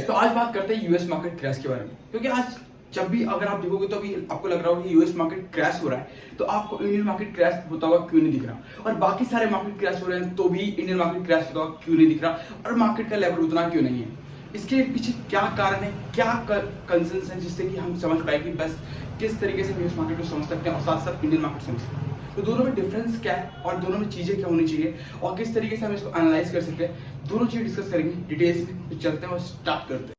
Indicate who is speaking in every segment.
Speaker 1: तो आज बात करते हैं यूएस मार्केट क्रैश के बारे में, क्योंकि आज जब भी अगर आप देखोगे तो अभी आपको लग रहा होगा कि यूएस मार्केट क्रैश हो रहा है, तो आपको इंडियन मार्केट क्रैश होता हुआ क्यों नहीं दिख रहा, और बाकी सारे मार्केट क्रैश हो रहे हैं तो भी इंडियन मार्केट क्रैश होता हुआ क्यों नहीं दिख रहा, और मार्केट का लेवल उतना क्यों नहीं है। इसके पीछे क्या कारण है, क्या कंसर्न्स है, जिससे कि हम समझ पाए कि बस किस तरीके से यूएस मार्केट को समझ सकते हैं और साथ साथ इंडियन मार्केट समझ सकते हैं। तो दोनों में डिफरेंस क्या है और दोनों में चीजें क्या होनी चाहिए और किस तरीके से हम इसको एनालाइज कर सकते हैं, दोनों चीजें डिस्कस करेंगे डिटेल्स में। तो चलते हैं और स्टार्ट करते हैं।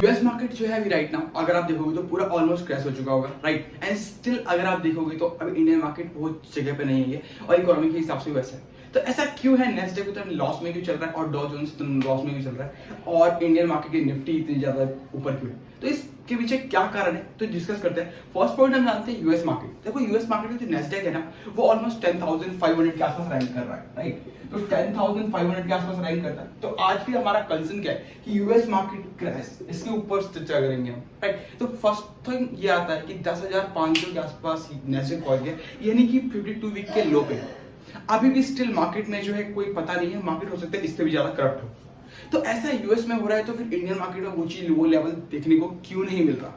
Speaker 1: यूएस मार्केट जो है अभी राइट नाउ अगर आप देखोगे तो पूरा ऑलमोस्ट क्रैश हो चुका होगा, राइट। एंड स्टिल अगर आप देखोगे तो अभी इंडियन मार्केट बहुत जगह पे नहीं है और इकोनॉमी के हिसाब से वैसा है। तो ऐसा क्यों है, नेस्डैक तो लॉस में क्यों चल रहा है और डॉ जोन्स लॉस में क्यों चल रहा है, और इंडियन मार्केट की निफ्टी इतनी ज्यादा ऊपर क्यों है, तो इसके पीछे क्या कारण है तो डिस्कस करते हैं। फर्स्ट पॉइंट हम जानते हैं यूएस मार्केट। देखो यूएस मार्केट में जो नेस्डैक है ना, वो ऑलमोस्ट 10,500 के आसपास रैंक कर रहा है, राइट। तो 10,500 के आसपास रैंक करता है। तो आज भी हमारा कंसर्न क्या है कि यूएस मार्केट क्रैश, इसके ऊपर चर्चा करेंगे हम, राइट। तो फर्स्ट थिंग ये आता है कि 10,500 के आसपास नेस्डैक पहुंच गया, यानी कि 52 वीक के लो पे। अभी भी स्टिल मार्केट में जो है कोई पता नहीं है, मार्केट हो सकता है इससे भी ज्यादा करप्ट हो। तो ऐसा यूएस में हो रहा है, तो फिर इंडियन मार्केट में वो चीज वो लेवल देखने को क्यों नहीं मिल रहा,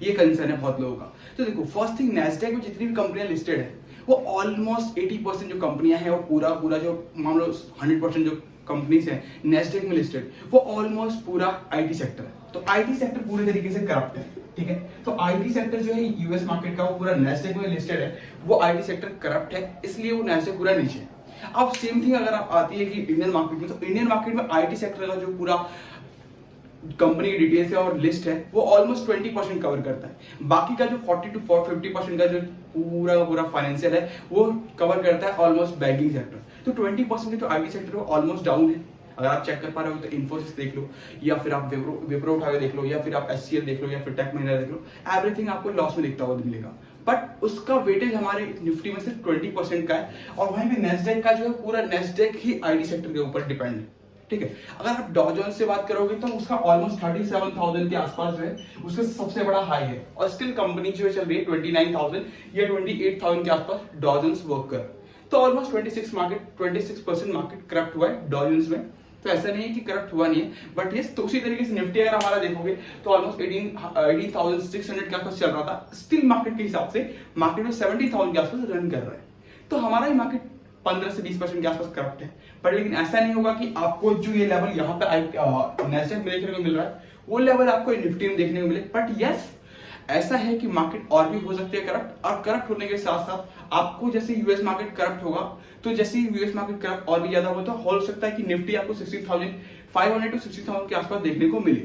Speaker 1: ये कंसर्न है बहुत लोगों का। तो देखो फर्स्ट थिंग, नेस्डैक में जितनी भी कंपनियां लिस्टेड है वो ऑलमोस्ट 80% जो कंपनियां हैं वो पूरा जो मान लो 100% जो कंपनीज हैं नेस्डैक में लिस्टेड, वो ऑलमोस्ट पूरा आईटी सेक्टर है। तो आईटी सेक्टर पूरे तरीके से करप्ट है, ठीक है। तो आईटी सेक्टर जो है यूएस मार्केट का वो पूरा नेस्डैक में लिस्टेड है, वो आईटी सेक्टर करप्ट है, इसलिए वो नेस्डैक पूरा नीचे है। अब सेम थिंग अगर आप आती है कि इंडियन मार्केट में, तो इंडियन मार्केट में आईटी सेक्टर का जो पूरा कंपनी की डिटेल्स है और लिस्ट है वो ऑलमोस्ट 20% कवर करता है। बाकी का जो 40 to 50% का जो पूरा फाइनेंशियल है वो कवर करता है ऑलमोस्ट बैंकिंग सेक्टर। तो 20% जो आईटी सेक्टर है ऑलमोस्ट डाउन है। अगर आप चेक कर पा रहे हो तो इन्फोसिस देख लो, या फिर आप विप्रो उठा के देख लो, या फिर आप एचसीएल देख लो, या फिर टेक महिंद्रा देख लो, एवरीथिंग आपको लॉस में दिखता हुआ मिलेगा। बट उसका वेटेज हमारे निफ्टी में सिर्फ 20% का है, और वहीं पे नेस्डैक का जो है पूरा नेस्डैक ही आईटी सेक्टर के ऊपर डिपेंड है, ठीक है। अगर आप डॉ जोन्स से बात करोगे तो उसका ऑलमोस्ट 37,000 के आसपास जो है उसका सबसे बड़ा हाई है, और स्टिल कंपनी जो चल रही है 29,000 या 28,000 के आसपास डॉ जोन्स वर्क कर। तो ऑलमोस्ट 26% मार्केट करप्ट हुआ है डॉ जोन्स में। तो ऐसा नहीं है कि करप्ट हुआ नहीं है, बट ये तो उसी तरीके से निफ्टी अगर हमारा देखोगे तो ऑलमोस्ट 18,600 के आसपास चल रहा था। स्टिल मार्केट के हिसाब से मार्केट में 70,000 के आसपास रन कर रहा है। तो हमारा ही मार्केट 15 से 20% के आसपास करप्ट है। पर लेकिन ऐसा नहीं होगा कि आपको जो ये लेवल यहाँ पे नेस्डैक में देखने को मिल रहा है वो लेवल आपको निफ्टी में देखने को मिले। बट यस, ऐसा है कि मार्केट और भी हो सकती है करप्ट, और करप्ट होने के साथ साथ आपको जैसे यूएस मार्केट करप्ट होगा, तो जैसे यूएस मार्केट करप्ट और भी ज्यादा होगा, तो हो सकता है कि निफ्टी आपको 60,500 to 60,000 के आसपास देखने को मिले,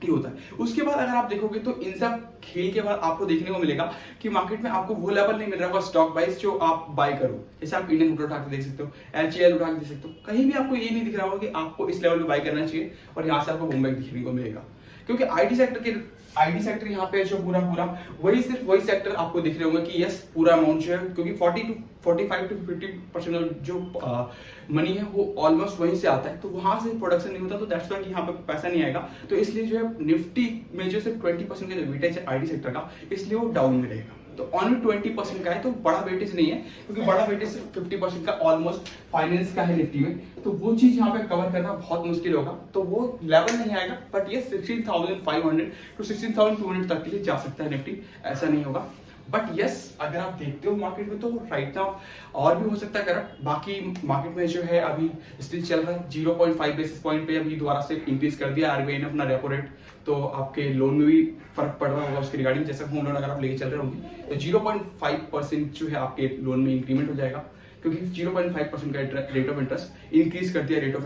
Speaker 1: ये होता है। उसके बाद अगर आप देखोगे तो इन सब खेल के बाद आपको देखने को मिलेगा कि मार्केट में आपको वो लेवल नहीं मिल रहा होगा स्टॉक वाइज जो आप बाय करो। जैसे आप इंडियन होटल उठा के देख सकते हो, एचएएल उठा के देख सकते हो, कहीं भी आपको ये नहीं दिख रहा होगा कि आपको इस लेवल पे बाय करना चाहिए और यहाँ से आपको बूमबैक दिखने को मिलेगा। क्योंकि आईटी सेक्टर यहाँ पे जो पूरा सिर्फ वही सेक्टर आपको दिख रहे होंगे कि यस पूरा अमाउंट जो है, क्योंकि 45 to 50% जो मनी है वो ऑलमोस्ट वहीं से आता है, तो वहां से प्रोडक्शन नहीं होता, तो दैट्स वाई यहाँ पे पैसा नहीं आएगा। तो इसलिए जो है निफ्टी में जो सिर्फ 20% का जो वेटेज है आईटी सेक्टर का, इसलिए वो डाउन में रहेगा। तो ओनली 20% का है, तो बड़ा वेटेज नहीं है, क्योंकि बड़ा वेटेज सिर्फ 50% का ऑलमोस्ट फाइनेंस का है निफ्टी में। तो वो चीज यहाँ पे कवर करना बहुत मुश्किल होगा, तो वो लेवल नहीं आएगा। बट ये 16,500 to 16,200 तक के लिए जा सकता है निफ्टी, ऐसा नहीं होगा। बट यस, अगर आप देखते हो मार्केट में तो राइट नाउ और भी हो सकता है करप्ट। बाकी मार्केट में जो है अभी स्टिल चल रहा है 0.5 बेसिस पॉइंट पे अभी दोबारा से इंक्रीज कर दिया आरबीआई ने अपना रेपो रेट। तो आपके लोन में भी फर्क पड़ रहा होगा उसके रिगार्डिंग, जैसे होम लोन अगर आप लेके चल रहे होंगे तो 0.5% जो है आपके लोन में इंक्रीमेंट हो जाएगा, क्योंकि 0.5% का रेट ऑफ इंटरेस्ट इंक्रीज कर दिया rate of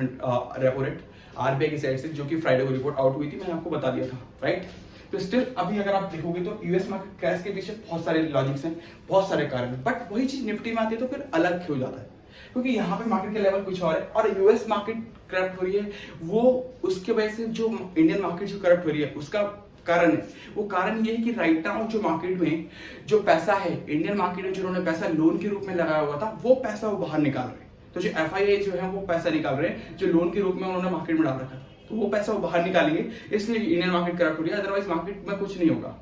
Speaker 1: repo rate RBI की साइड से, जो कि फ्राइडे को रिपोर्ट आउट हुई थी, मैंने आपको बता दिया था, राइट। तो स्टिल अभी अगर आप देखोगे तो यूएस मार्केट क्रैश के पीछे बहुत सारे लॉजिक्स हैं, बहुत सारे कारण हैं। बट वही चीज निफ्टी में आती है तो फिर अलग हो जाता है, क्योंकि यहाँ पे मार्केट के लेवल कुछ और है और यूएस मार्केट करप्ट हो रही है, वो उसके वजह से जो इंडियन मार्केट जो करप्ट हो रही है उसका कारण है। वो कारण ये है कि राइट नाउ जो मार्केट में जो पैसा है, इंडियन मार्केट में जो उन्होंने पैसा लोन के रूप में लगाया हुआ था, वो पैसा वो बाहर निकाल रहे हैं। तो जो FII जो है वो पैसा निकाल रहे हैं जो लोन के रूप में उन्होंने मार्केट में डाल रखा था, तो वो पैसा वो बाहर निकालेंगे, इसलिए इंडियन मार्केट करप्ट हो रही है। अदरवाइज मार्केट में कुछ नहीं होगा,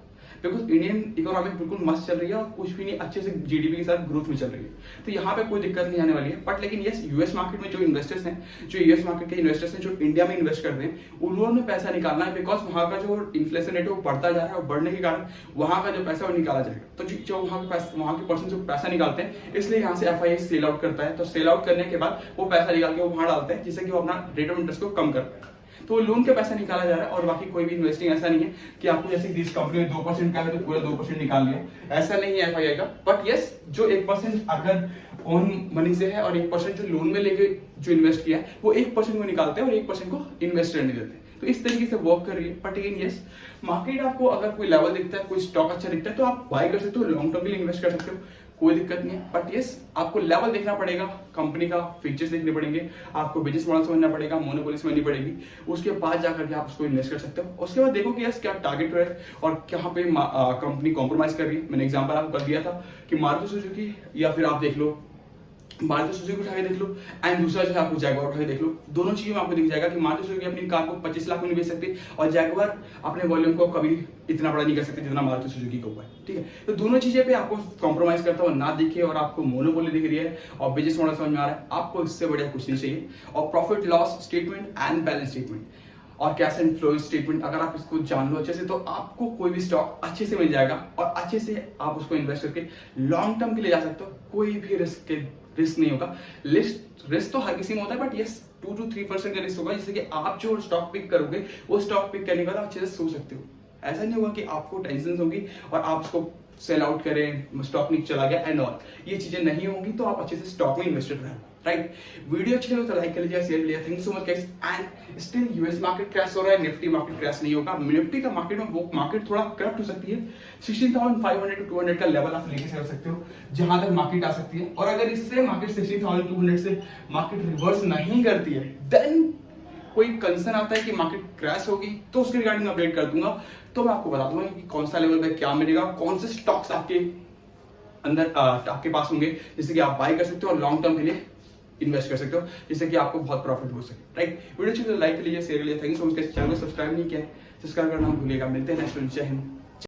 Speaker 1: बिकॉज इंडियन इकोनॉमी बिल्कुल मस्त चल रही है और कुछ भी नहीं, अच्छे से GDP के साथ ग्रोथ में चल रही है। तो यहाँ पे कोई दिक्कत नहीं आने वाली है। बट लेकिन यस, US मार्केट में जो इन्वेस्टर्स हैं, जो US मार्केट के इन्वेस्टर्स हैं जो इंडिया में इन्वेस्ट करते हैं, उन्होंने पैसा निकालना है, बिकॉज वहाँ का जो इन्फ्लेशन रेट है वो बढ़ता जा रहा है और बढ़ने के कारण वहाँ का जो पैसा वो निकाला जाएगा। तो जो वहाँ के पर्सन जो पैसा निकालते हैं, इसलिए यहाँ से FII सेल आउट करता है। तो सेल आउट करने के बाद वो पैसा निकाल के वो वहाँ डालते हैं, जिससे कि वो अपना रेट ऑफ इंटरेस्ट को कम कर पाए। तो लोन का पैसा निकाला जा रहा है और बाकी कोई भी इन्वेस्टिंग ऐसा नहीं है कि आपको जैसे कि इस कंपनी में 2% का है तो पूरा 2% निकाल लिया, ऐसा नहीं है FII का। बट यस, जो 1% अगर ओन मनी से है और 1% जो लोन में लेके जो इन्वेस्ट किया है, वो 1% को निकालते हैं और 1% को इन्वेस्ट रहने देते हैं। तो इस तरीके से वर्क कर रही है। बट अगेन यस, मार्केट आपको अगर कोई लेवल दिखता है, कोई स्टॉक अच्छा दिखता है, तो आप बाय कर सकते हो, लॉन्ग टर्म के लिए इन्वेस्ट कर सकते हो, कोई दिक्कत नहीं है। बट यस, आपको लेवल देखना पड़ेगा, कंपनी का फीचर्स देखने पड़ेंगे, आपको बिजनेस मॉडल समझना पड़ेगा, मोनोपोली समझनी पड़ेगी, उसके बाद जाकर के आप उसको इन्वेस्ट कर सकते हो। उसके बाद देखो कि यस क्या टारगेट है और कहाँ पे कंपनी कॉम्प्रोमाइज कर रही है। मैंने एग्जांपल आपको कर दिया था कि मारुति सुजुकी, या फिर आप देख लो मारुति सुजुकी उठा के देख लो, एंड दूसरा जो है आपको जैगवार उठा के देख लो। दोनों चीजों में आपको दिख जाएगा कि मारुति सुजुकी अपनी कार को 25 लाख में नहीं बेच सकती और जैगवार अपने वॉल्यूम को कभी इतना बड़ा नहीं कर सकते जितना मारुति सुजुकी को हुआ है। ठीक है, तो दोनों चीजें पे आपको कॉम्प्रोमाइज करता हुआ ना दिखे और आपको मोनोपोली दिख रही है और बिजनेस मॉडल समझ में आ रहा है, आपको इससे बढ़िया कुछ नहीं चाहिए। और profit loss statement and balance statement और कैश एंड फ्लो स्टेटमेंट अगर आप इसको जान लो अच्छे से, तो आपको कोई भी स्टॉक अच्छे से मिल जाएगा और अच्छे से आप उसको इन्वेस्ट करके लॉन्ग टर्म के लिए जा सकते हो। कोई भी रिस्क नहीं होगा। रिस्क तो हर किसी में होता है, बट यस 2 to 3% का रिस्क होगा, जिससे कि आप जो स्टॉक पिक करोगे वो स्टॉक पिक करने के बाद आप अच्छे से सो सकते हो। ऐसा नहीं होगा कि आपको टेंशन होगी और आप उसको सेल आउट करें, स्टॉक नीचे चला गया एंड ऑल, ये चीजें नहीं होंगी। तो आप अच्छे से स्टॉक में इन्वेस्टेड रहें। राइट, वीडियो अच्छी लगे तो लाइक कर लीजिए, शेयर कीजिए। Thank you so much guys. And still US market crash हो रहा है, निफ्टी मार्केट क्रैश नहीं होगा। निफ्टी का मार्केट में वो मार्केट थोड़ा करप्ट हो सकती है। 16,500 to 200 का लेवल आप लेके चल सकते हो, जहां तक मार्केट आ सकती है। और अगर इससे मार्केट 16,200 से मार्केट रिवर्स नहीं करती है, देन कोई कंसर्न आता है कि मार्केट क्रैश होगी, तो उसके रिगार्डिंग अपडेट कर दूंगा। तो मैं आपको बता दूंगा कि कौन सा लेवल पे क्या मिलेगा, कौन से स्टॉक्स आपके अंदर आपके पास होंगे, जिससे कि आप बाय कर सकते हो और लॉन्ग टर्म के लिए इन्वेस्ट कर सकते हो, जिससे कि आपको बहुत प्रॉफिट हो सके। राइट, वीडियो अच्छी तो लाइक कर लीजिए, शेयर कर लीजिए। Thank you so much. Channel को सब्सक्राइब नहीं किया है, सब्सक्राइब करना भूलिएगा। मिलते हैं नेक्स्ट वीडियो। जय हिंद।